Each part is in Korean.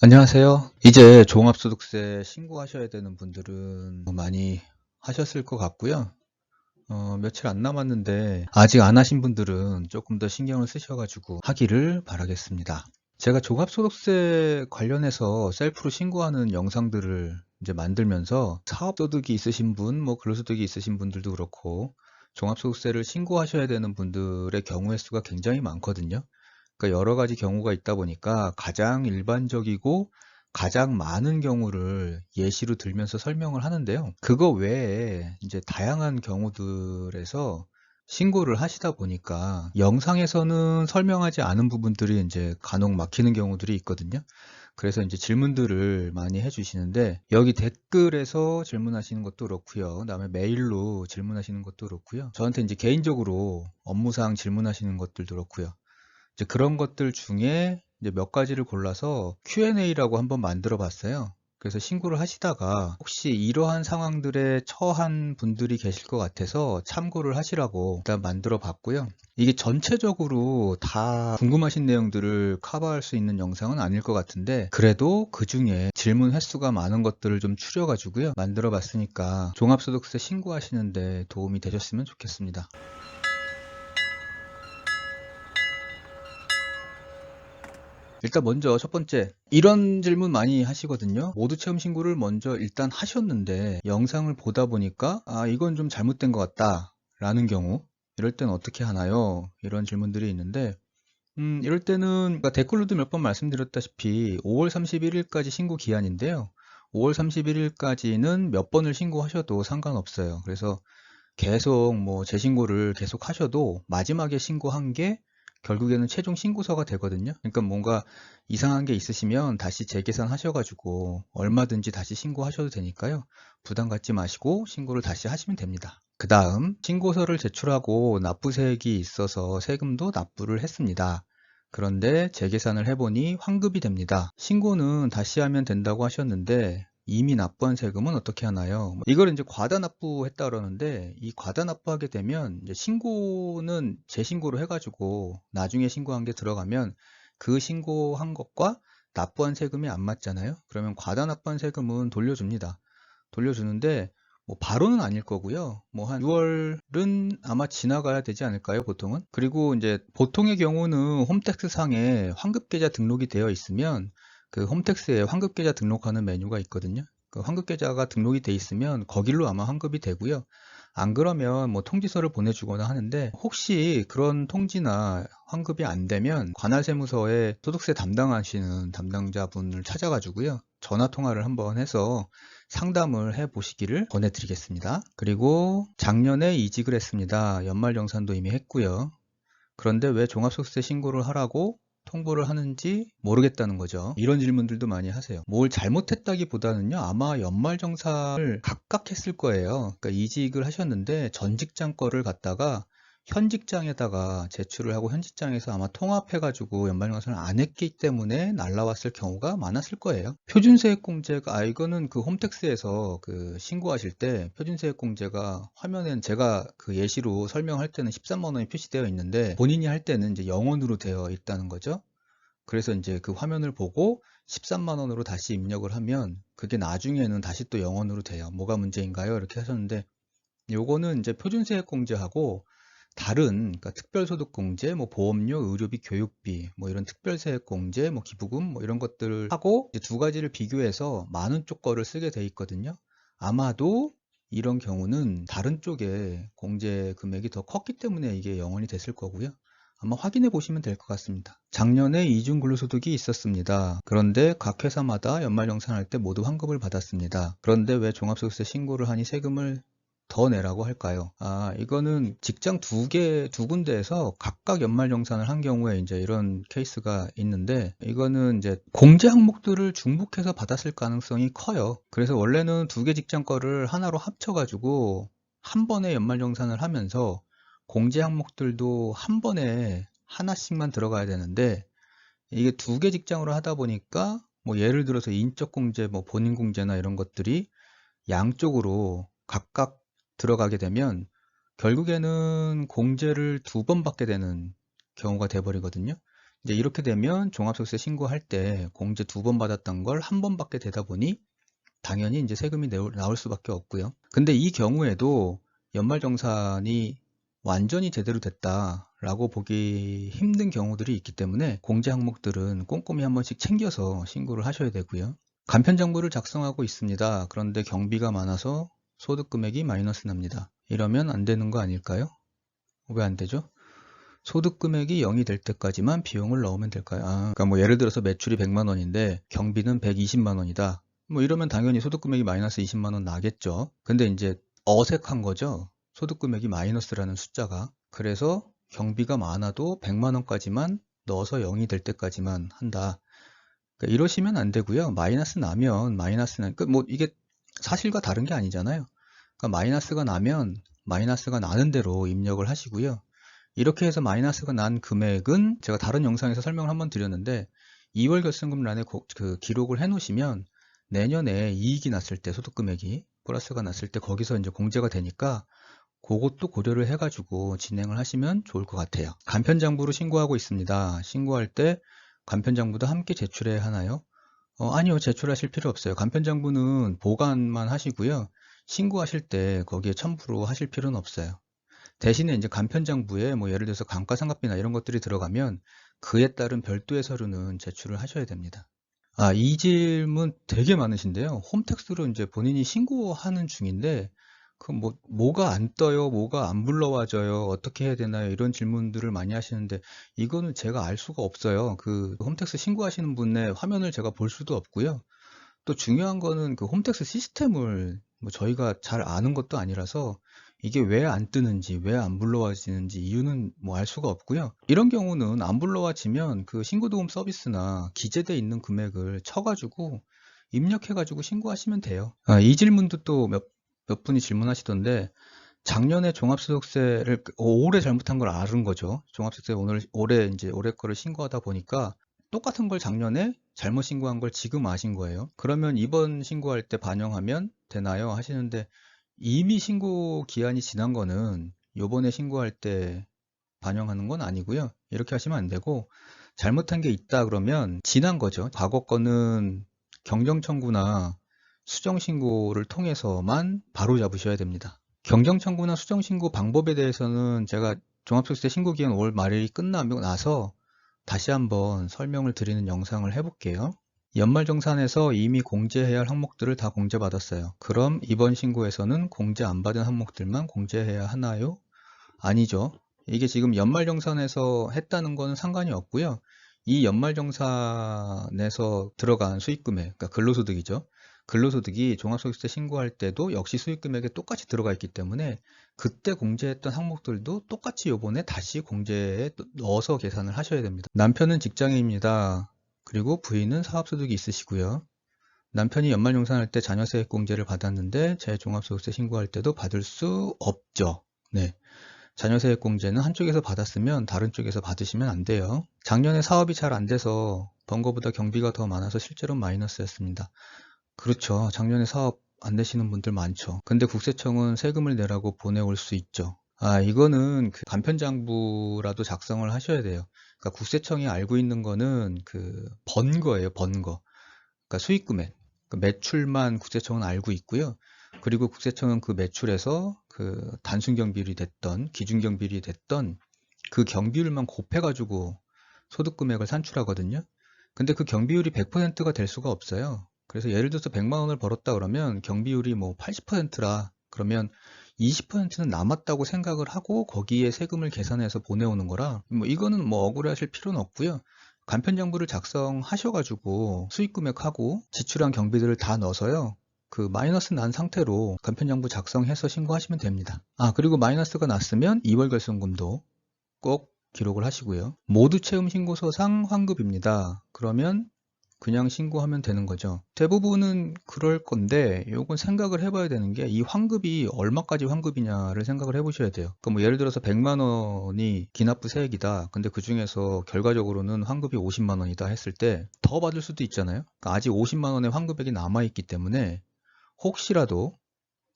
안녕하세요. 이제 종합소득세 신고하셔야 되는 분들은 많이 하셨을 것 같고요. 며칠 안 남았는데 아직 안 하신 분들은 조금 더 신경을 쓰셔가지고 하기를 바라겠습니다. 제가 종합소득세 관련해서 셀프로 신고하는 영상들을 이제 만들면서 사업소득이 있으신 분, 근로소득이 있으신 분들도 그렇고 종합소득세를 신고하셔야 되는 분들의 경우의 수가 굉장히 많거든요. 그러니까 여러 가지 경우가 있다 보니까 가장 일반적이고 가장 많은 경우를 예시로 들면서 설명을 하는데요. 그거 외에 이제 다양한 경우들에서 신고를 하시다 보니까 영상에서는 설명하지 않은 부분들이 이제 간혹 막히는 경우들이 있거든요. 그래서 이제 질문들을 많이 해주시는데 여기 댓글에서 질문하시는 것도 그렇고요. 그다음에 메일로 질문하시는 것도 그렇고요. 저한테 이제 개인적으로 업무상 질문하시는 것들도 그렇고요. 이제 그런 것들 중에 이제 몇 가지를 골라서 Q&A라고 한번 만들어 봤어요. 그래서 신고를 하시다가 혹시 이러한 상황들에 처한 분들이 계실 것 같아서 참고를 하시라고 일단 만들어 봤고요. 이게 전체적으로 다 궁금하신 내용들을 커버할 수 있는 영상은 아닐 것 같은데 그래도 그 중에 질문 횟수가 많은 것들을 좀 추려 가지고요 만들어 봤으니까 종합소득세 신고하시는데 도움이 되셨으면 좋겠습니다. 일단 먼저 첫 번째, 이런 질문 많이 하시거든요. 모두 체험 신고를 먼저 일단 하셨는데 영상을 보다 보니까 이건 좀 잘못된 것 같다 라는 경우, 이럴 땐 어떻게 하나요? 이런 질문들이 있는데 이럴 때는 그러니까 댓글로도 몇 번 말씀드렸다시피 5월 31일까지 신고 기한인데요. 5월 31일까지는 몇 번을 신고하셔도 상관없어요. 그래서 계속 재신고를 계속 하셔도 마지막에 신고한 게 결국에는 최종 신고서가 되거든요. 그러니까 뭔가 이상한 게 있으시면 다시 재계산 하셔가지고 얼마든지 다시 신고하셔도 되니까요. 부담 갖지 마시고 신고를 다시 하시면 됩니다. 그 다음 신고서를 제출하고 납부세액이 있어서 세금도 납부를 했습니다. 그런데 재계산을 해보니 환급이 됩니다. 신고는 다시 하면 된다고 하셨는데 이미 납부한 세금은 어떻게 하나요? 이걸 이제 과다 납부했다 그러는데 이 과다 납부하게 되면 이제 신고는 재신고로 해가지고 나중에 신고한 게 들어가면 그 신고한 것과 납부한 세금이 안 맞잖아요. 그러면 과다 납부한 세금은 돌려줍니다. 돌려주는데 바로는 아닐 거고요. 한 6월은 아마 지나가야 되지 않을까요, 보통은? 그리고 이제 보통의 경우는 홈택스 상에 환급계좌 등록이 되어 있으면 그 홈택스에 환급계좌 등록하는 메뉴가 있거든요. 그 환급계좌가 등록이 돼 있으면 거길로 아마 환급이 되고요. 안 그러면 통지서를 보내주거나 하는데 혹시 그런 통지나 환급이 안 되면 관할세무서에 소득세 담당하시는 담당자분을 찾아가지고요. 전화 통화를 한번 해서 상담을 해 보시기를 권해드리겠습니다. 그리고 작년에 이직을 했습니다. 연말정산도 이미 했고요. 그런데 왜 종합소득세 신고를 하라고 통보를 하는지 모르겠다는 거죠. 이런 질문들도 많이 하세요. 뭘 잘못했다기보다는요, 아마 연말정산을 각각 했을 거예요. 그러니까 이직을 하셨는데 전 직장 거를 갖다가 현 직장에다가 제출을 하고 현 직장에서 아마 통합해가지고 연말정산을 안 했기 때문에 날라왔을 경우가 많았을 거예요. 표준세액공제가, 이거는 그 홈택스에서 그 신고하실 때 표준세액공제가 화면엔 제가 그 예시로 설명할 때는 13만 원이 표시되어 있는데 본인이 할 때는 이제 0원으로 되어 있다는 거죠. 그래서 이제 그 화면을 보고 13만 원으로 다시 입력을 하면 그게 나중에는 다시 또 0원으로 돼요. 뭐가 문제인가요? 이렇게 하셨는데 요거는 이제 표준세액공제하고 다른, 그러니까 특별소득공제, 보험료, 의료비, 교육비, 이런 특별세액공제, 기부금, 이런 것들하고 이제 두 가지를 비교해서 많은 쪽 거를 쓰게 돼 있거든요. 아마도 이런 경우는 다른 쪽에 공제 금액이 더 컸기 때문에 이게 0원이 됐을 거고요. 아마 확인해 보시면 될 것 같습니다. 작년에 이중 근로소득이 있었습니다. 그런데 각 회사마다 연말정산할 때 모두 환급을 받았습니다. 그런데 왜 종합소득세 신고를 하니 세금을 더 내라고 할까요? 이거는 직장 두 군데에서 각각 연말정산을 한 경우에 이제 이런 케이스가 있는데 이거는 이제 공제 항목들을 중복해서 받았을 가능성이 커요. 그래서 원래는 두 개 직장 거를 하나로 합쳐가지고 한 번에 연말정산을 하면서 공제 항목들도 한 번에 하나씩만 들어가야 되는데 이게 두 개 직장으로 하다 보니까 예를 들어서 인적 공제, 본인 공제나 이런 것들이 양쪽으로 각각 들어가게 되면 결국에는 공제를 두 번 받게 되는 경우가 돼버리거든요. 이제 이렇게 되면 종합소득세 신고할 때 공제 2번 받았던 걸 1번밖에 되다 보니 당연히 이제 세금이 나올 수밖에 없고요. 근데 이 경우에도 연말정산이 완전히 제대로 됐다라고 보기 힘든 경우들이 있기 때문에 공제 항목들은 꼼꼼히 한 번씩 챙겨서 신고를 하셔야 되고요. 간편정보를 작성하고 있습니다. 그런데 경비가 많아서 소득 금액이 마이너스 납니다. 이러면 안 되는 거 아닐까요? 왜 안 되죠? 소득 금액이 0이 될 때까지만 비용을 넣으면 될까요? 그러니까 뭐 예를 들어서 매출이 100만 원인데 경비는 120만 원이다. 뭐 이러면 당연히 소득 금액이 마이너스 20만 원 나겠죠. 근데 이제 어색한 거죠. 소득 금액이 마이너스라는 숫자가. 그래서 경비가 많아도 100만 원까지만 넣어서 0이 될 때까지만 한다. 그러니까 이러시면 안 되고요. 마이너스 나면 그러니까 뭐 이게 사실과 다른 게 아니잖아요. 그러니까 마이너스가 나면 마이너스가 나는 대로 입력을 하시고요. 이렇게 해서 마이너스가 난 금액은 제가 다른 영상에서 설명을 한번 드렸는데 2월 결산금란에 그 기록을 해 놓으시면 내년에 이익이 났을 때 소득금액이 플러스가 났을 때 거기서 이제 공제가 되니까 그것도 고려를 해가지고 진행을 하시면 좋을 것 같아요. 간편장부로 신고하고 있습니다. 신고할 때 간편장부도 함께 제출해야 하나요? 아니요, 제출하실 필요 없어요. 간편장부는 보관만 하시고요. 신고하실 때 거기에 첨부로 하실 필요는 없어요. 대신에 이제 간편장부에 뭐 예를 들어서 감가상각비나 이런 것들이 들어가면 그에 따른 별도의 서류는 제출을 하셔야 됩니다. 이 질문 되게 많으신데요. 홈택스로 이제 본인이 신고하는 중인데 뭐가 안 떠요, 뭐가 안 불러와져요, 어떻게 해야 되나요? 이런 질문들을 많이 하시는데 이거는 제가 알 수가 없어요. 그 홈택스 신고하시는 분의 화면을 제가 볼 수도 없고요. 또 중요한 거는 그 홈택스 시스템을 뭐 저희가 잘 아는 것도 아니라서 이게 왜 안 뜨는지 왜 안 불러와지는지 이유는 뭐 알 수가 없고요. 이런 경우는 안 불러와지면 그 신고도움 서비스나 기재돼 있는 금액을 쳐가지고 입력해가지고 신고하시면 돼요. 이 질문도 또 몇 분이 질문하시던데 작년에 종합소득세를 올해 잘못한 걸 알은 거죠. 종합소득세 올해 거를 신고하다 보니까 똑같은 걸 작년에 잘못 신고한 걸 지금 아신 거예요. 그러면 이번 신고할 때 반영하면 되나요? 하시는데 이미 신고 기한이 지난 거는 요번에 신고할 때 반영하는 건 아니고요. 이렇게 하시면 안 되고 잘못한 게 있다 그러면 지난 거죠. 과거 거는 경정청구나 수정신고를 통해서만 바로 잡으셔야 됩니다. 경정청구나 수정신고 방법에 대해서는 제가 종합소득세 신고기한 올 말일이 끝나고 나서 다시 한번 설명을 드리는 영상을 해볼게요. 연말정산에서 이미 공제해야 할 항목들을 다 공제받았어요. 그럼 이번 신고에서는 공제 안 받은 항목들만 공제해야 하나요? 아니죠. 이게 지금 연말정산에서 했다는 거는 상관이 없고요. 이 연말정산에서 들어간 수익금액, 그러니까 근로소득이죠. 근로소득이 종합소득세 신고할 때도 역시 수익금액에 똑같이 들어가 있기 때문에 그때 공제했던 항목들도 똑같이 요번에 다시 공제에 넣어서 계산을 하셔야 됩니다. 남편은 직장인입니다. 그리고 부인은 사업소득이 있으시고요. 남편이 연말정산할 때 자녀세액공제를 받았는데 제 종합소득세 신고할 때도 받을 수 없죠. 네. 자녀세액공제는 한쪽에서 받았으면 다른 쪽에서 받으시면 안 돼요. 작년에 사업이 잘 안 돼서 번 거보다 경비가 더 많아서 실제로 마이너스였습니다. 그렇죠. 작년에 사업 안 되시는 분들 많죠. 근데 국세청은 세금을 내라고 보내올 수 있죠. 이거는 그 간편장부라도 작성을 하셔야 돼요. 그러니까 국세청이 알고 있는 거는 그 번 거예요, 번 거. 그러니까 수익금액. 그 매출만 국세청은 알고 있고요. 그리고 국세청은 그 매출에서 그 단순경비율이 됐던 기준경비율이 됐던 그 경비율만 곱해가지고 소득금액을 산출하거든요. 근데 그 경비율이 100%가 될 수가 없어요. 그래서 예를 들어서 100만 원을 벌었다 그러면 경비율이 뭐 80%라 그러면 20%는 남았다고 생각을 하고 거기에 세금을 계산해서 보내오는 거라 뭐 이거는 뭐 억울해하실 필요는 없고요. 간편정보를 작성하셔가지고 수익금액하고 지출한 경비들을 다 넣어서요. 그 마이너스 난 상태로 간편정보 작성해서 신고하시면 됩니다. 그리고 마이너스가 났으면 2월 결손금도 꼭 기록을 하시고요. 모두 채움 신고서상 환급입니다. 그러면 그냥 신고하면 되는 거죠. 대부분은 그럴 건데 요건 생각을 해봐야 되는 게 이 환급이 얼마까지 환급이냐를 생각을 해보셔야 돼요. 그러니까 뭐 예를 들어서 100만 원이 기납부 세액이다. 근데 그 중에서 결과적으로는 환급이 50만 원이다 했을 때 더 받을 수도 있잖아요. 그러니까 아직 50만 원의 환급액이 남아있기 때문에 혹시라도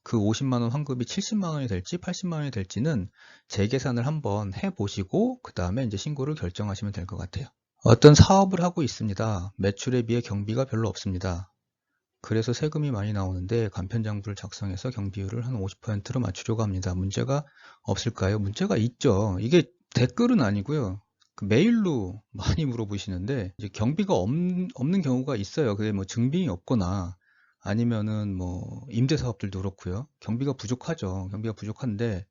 그 50만 원 환급이 70만 원이 될지 80만 원이 될지는 재계산을 한번 해보시고 그 다음에 이제 신고를 결정하시면 될 것 같아요. 어떤 사업을 하고 있습니다. 매출에 비해 경비가 별로 없습니다. 그래서 세금이 많이 나오는데 간편장부를 작성해서 경비율을 한 50%로 맞추려고 합니다. 문제가 없을까요? 문제가 있죠. 이게 댓글은 아니고요. 그 메일로 많이 물어보시는데 이제 경비가 없는 경우가 있어요. 그게 뭐 증빙이 없거나 아니면은 뭐 임대사업들도 그렇고요. 경비가 부족하죠. 경비가 부족한데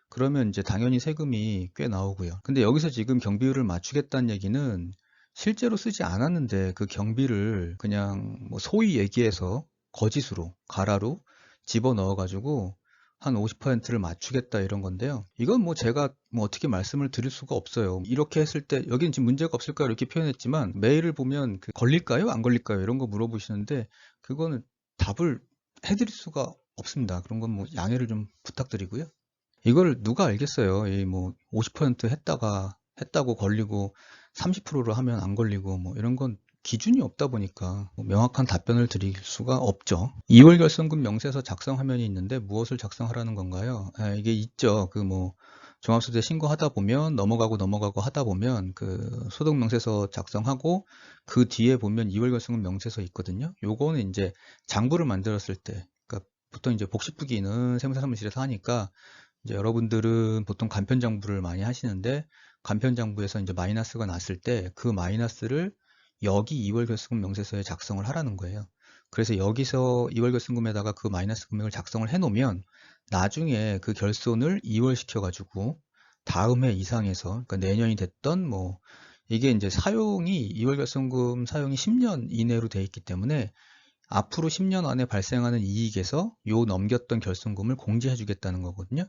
그러면 이제 당연히 세금이 꽤 나오고요. 근데 여기서 지금 경비율을 맞추겠다는 얘기는 실제로 쓰지 않았는데 그 경비를 그냥 뭐 소위 얘기해서 거짓으로, 가라로 집어넣어 가지고 한 50%를 맞추겠다 이런 건데요. 이건 뭐 제가 뭐 어떻게 말씀을 드릴 수가 없어요. 이렇게 했을 때 여기는 지금 문제가 없을까요? 이렇게 표현했지만 메일을 보면 그 걸릴까요? 안 걸릴까요? 이런 거 물어보시는데 그거는 답을 해드릴 수가 없습니다. 그런 건 뭐 양해를 좀 부탁드리고요. 이걸 누가 알겠어요. 이 뭐 50% 했다고 걸리고 30%로 하면 안 걸리고 뭐 이런 건 기준이 없다 보니까 뭐 명확한 답변을 드릴 수가 없죠. 2월 결손금 명세서 작성 화면이 있는데 무엇을 작성하라는 건가요? 이게 있죠. 그 뭐 종합소득세 신고하다 보면 넘어가고 하다 보면 그 소득 명세서 작성하고 그 뒤에 보면 2월 결손금 명세서 있거든요. 요거는 이제 장부를 만들었을 때 그러니까 보통 이제 복식부기는 세무사 사무실에서 하니까 이제 여러분들은 보통 간편장부를 많이 하시는데 간편장부에서 이제 마이너스가 났을 때 그 마이너스를 여기 2월 결승금 명세서에 작성을 하라는 거예요. 그래서 여기서 2월 결승금에다가 그 마이너스 금액을 작성을 해 놓으면 나중에 그 결손을 2월 시켜 가지고 다음 해 이상해서 그러니까 내년이 됐던 뭐 이게 이제 사용이 2월 결손금 사용이 10년 이내로 돼 있기 때문에 앞으로 10년 안에 발생하는 이익에서 요 넘겼던 결손금을 공제해 주겠다는 거거든요.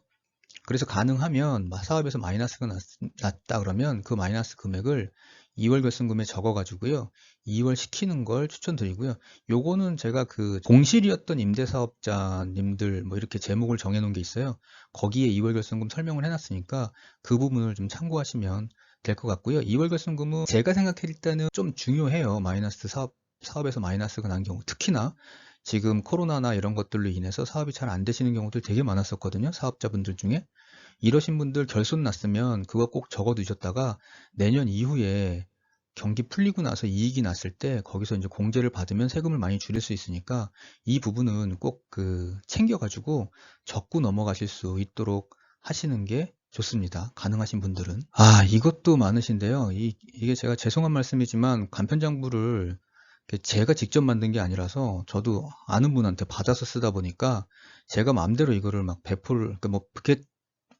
그래서 가능하면 사업에서 마이너스가 났다 그러면 그 마이너스 금액을 2월 결승금에 적어 가지고요. 2월 시키는 걸 추천드리고요. 요거는 제가 그 공실이었던 임대사업자님들 뭐 이렇게 제목을 정해 놓은 게 있어요. 거기에 2월 결승금 설명을 해 놨으니까 그 부분을 좀 참고하시면 될 것 같고요. 2월 결승금은 제가 생각할 때는 좀 중요해요. 마이너스 사업에서 마이너스가 난 경우 특히나 지금 코로나나 이런 것들로 인해서 사업이 잘 안 되시는 경우들 되게 많았었거든요. 사업자분들 중에. 이러신 분들 결손 났으면 그거 꼭 적어 두셨다가 내년 이후에 경기 풀리고 나서 이익이 났을 때 거기서 이제 공제를 받으면 세금을 많이 줄일 수 있으니까 이 부분은 꼭 그 챙겨가지고 적고 넘어가실 수 있도록 하시는 게 좋습니다. 가능하신 분들은. 이것도 많으신데요. 이게 제가 죄송한 말씀이지만 간편장부를 제가 직접 만든 게 아니라서 저도 아는 분한테 받아서 쓰다 보니까 제가 마음대로 이거를 막 배포를, 그러니까 뭐 그게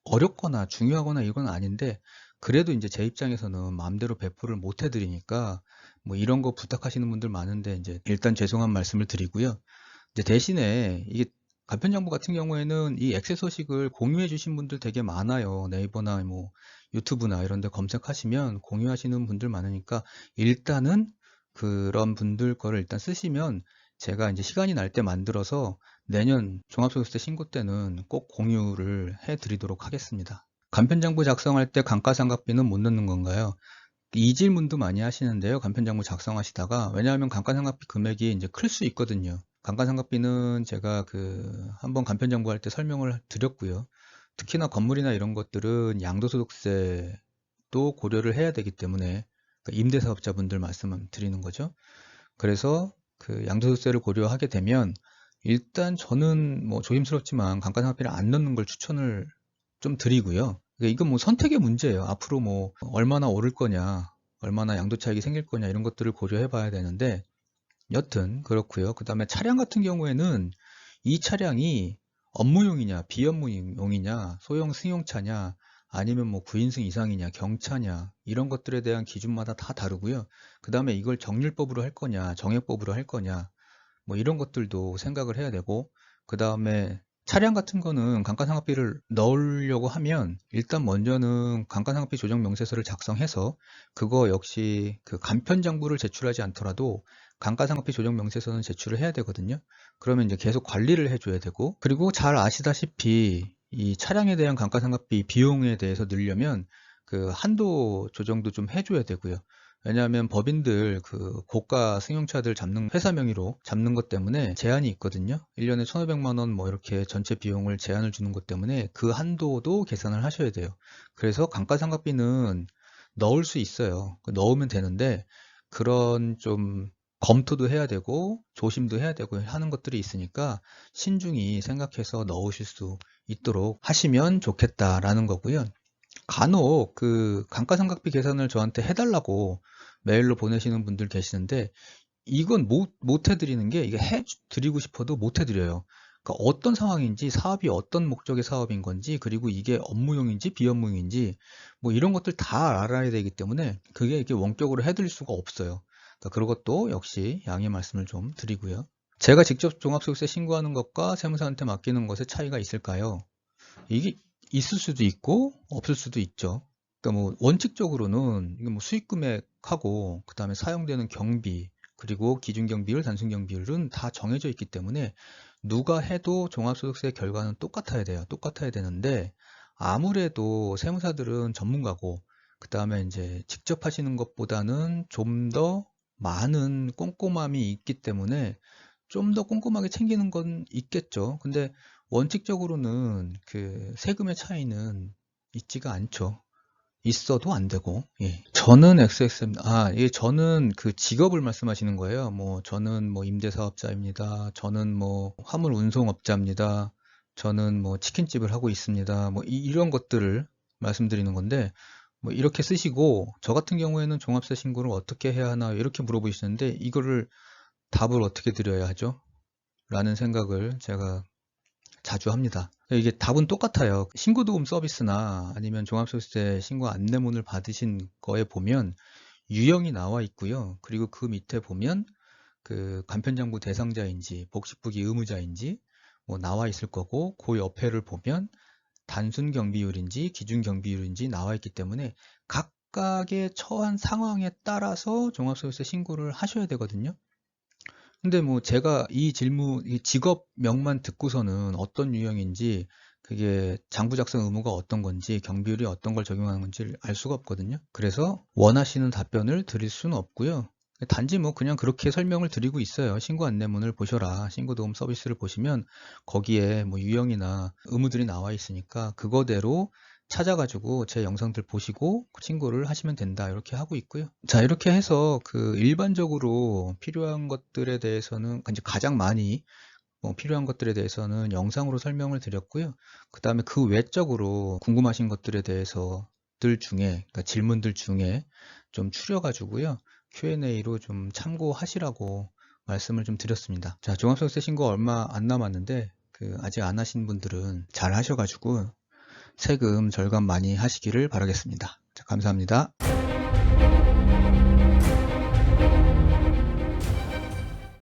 어렵거나 중요하거나 이건 아닌데 그래도 이제 제 입장에서는 마음대로 배포를 못 해드리니까 뭐 이런 거 부탁하시는 분들 많은데 이제 일단 죄송한 말씀을 드리고요. 이제 대신에 이게 간편정보 같은 경우에는 이 엑셀 소식을 공유해 주신 분들 되게 많아요. 네이버나 뭐 유튜브나 이런 데 검색하시면 공유하시는 분들 많으니까 일단은 그런 분들 거를 일단 쓰시면 제가 이제 시간이 날 때 만들어서 내년 종합소득세 신고 때는 꼭 공유를 해 드리도록 하겠습니다. 간편정보 작성할 때 감가상각비는 못 넣는 건가요? 이 질문도 많이 하시는데요. 간편정보 작성하시다가 왜냐하면 감가상각비 금액이 이제 클 수 있거든요. 감가상각비는 제가 그 한번 간편정보 할 때 설명을 드렸고요. 특히나 건물이나 이런 것들은 양도소득세도 고려를 해야 되기 때문에 임대사업자분들 말씀을 드리는 거죠. 그래서 그 양도소득세를 고려하게 되면 일단 저는 뭐 조심스럽지만 감가상각비를 안 넣는 걸 추천을 좀 드리고요. 이건 뭐 선택의 문제예요. 앞으로 뭐 얼마나 오를 거냐, 얼마나 양도 차익이 생길 거냐 이런 것들을 고려해 봐야 되는데 여튼 그렇고요. 그 다음에 차량 같은 경우에는 이 차량이 업무용이냐, 비업무용이냐, 소형 승용차냐, 아니면 뭐 9인승 이상이냐, 경차냐 이런 것들에 대한 기준마다 다 다르고요. 그 다음에 이걸 정률법으로 할 거냐, 정액법으로 할 거냐 뭐 이런 것들도 생각을 해야 되고 그 다음에 차량 같은 거는 감가상각비를 넣으려고 하면 일단 먼저는 감가상각비 조정 명세서를 작성해서 그거 역시 그 간편장부를 제출하지 않더라도 감가상각비 조정 명세서는 제출을 해야 되거든요. 그러면 이제 계속 관리를 해줘야 되고 그리고 잘 아시다시피 이 차량에 대한 감가상각비 비용에 대해서 늘려면 그 한도 조정도 좀 해줘야 되고요. 왜냐하면 법인들 그 고가 승용차들 잡는 회사 명의로 잡는 것 때문에 제한이 있거든요. 1년에 1,500만 원 뭐 이렇게 전체 비용을 제한을 주는 것 때문에 그 한도도 계산을 하셔야 돼요. 그래서 감가상각비는 넣을 수 있어요. 넣으면 되는데 그런 좀 검토도 해야 되고 조심도 해야 되고 하는 것들이 있으니까 신중히 생각해서 넣으실 수 있도록 하시면 좋겠다라는 거고요. 간혹 그 감가상각비 계산을 저한테 해달라고 메일로 보내시는 분들 계시는데 이건 못 해드리는 게 이게 해드리고 싶어도 못 해드려요. 그러니까 어떤 상황인지 사업이 어떤 목적의 사업인 건지 그리고 이게 업무용인지 비업무용인지 뭐 이런 것들 다 알아야 되기 때문에 그게 이렇게 원격으로 해드릴 수가 없어요. 그러니까 그런 것도 역시 양해 말씀을 좀 드리고요. 제가 직접 종합소득세 신고하는 것과 세무사한테 맡기는 것의 차이가 있을까요? 이게 있을 수도 있고 없을 수도 있죠. 그러니까 뭐 원칙적으로는 이게 뭐 수익 금액하고 그다음에 사용되는 경비 그리고 기준 경비율, 단순 경비율은 다 정해져 있기 때문에 누가 해도 종합소득세 결과는 똑같아야 돼요. 똑같아야 되는데 아무래도 세무사들은 전문가고 그다음에 이제 직접 하시는 것보다는 좀 더 많은 꼼꼼함이 있기 때문에 좀 더 꼼꼼하게 챙기는 건 있겠죠. 근데 원칙적으로는 그 세금의 차이는 있지가 않죠. 있어도 안 되고. 예. 저는 XXM, 예, 저는 그 직업을 말씀하시는 거예요. 뭐, 저는 뭐 임대사업자입니다. 저는 뭐 화물 운송업자입니다. 저는 뭐 치킨집을 하고 있습니다. 뭐 이런 것들을 말씀드리는 건데, 뭐 이렇게 쓰시고, 저 같은 경우에는 종합세 신고를 어떻게 해야 하나, 이렇게 물어보시는데, 이거를 답을 어떻게 드려야 하죠? 라는 생각을 제가 자주 합니다. 이게 답은 똑같아요. 신고도금 서비스나 아니면 종합소득세 신고 안내문을 받으신 거에 보면 유형이 나와 있고요. 그리고 그 밑에 보면 그 간편장부 대상자인지 복식부기 의무자인지 뭐 나와 있을 거고 그 옆에를 보면 단순 경비율인지 기준 경비율인지 나와 있기 때문에 각각의 처한 상황에 따라서 종합소득세 신고를 하셔야 되거든요. 근데 뭐 제가 이 질문, 이 직업명만 듣고서는 어떤 유형인지 그게 장부 작성 의무가 어떤 건지 경비율이 어떤 걸 적용하는 건지 알 수가 없거든요. 그래서 원하시는 답변을 드릴 수는 없고요. 단지 뭐 그냥 그렇게 설명을 드리고 있어요. 신고 안내문을 보셔라. 신고도움 서비스를 보시면 거기에 뭐 유형이나 의무들이 나와 있으니까 그거대로 찾아가지고 제 영상들 보시고 신고를 하시면 된다 이렇게 하고 있고요. 자, 이렇게 해서 그 일반적으로 필요한 것들에 대해서는 이제 가장 많이 필요한 것들에 대해서는 영상으로 설명을 드렸고요. 그 다음에 그 외적으로 궁금하신 것들에 대해서들 중에 그러니까 질문들 중에 좀 추려가지고요. Q&A로 좀 참고하시라고 말씀을 좀 드렸습니다. 자, 종합소득세 신고 얼마 안 남았는데 그 아직 안 하신 분들은 잘 하셔가지고 세금 절감 많이 하시기를 바라겠습니다. 자, 감사합니다.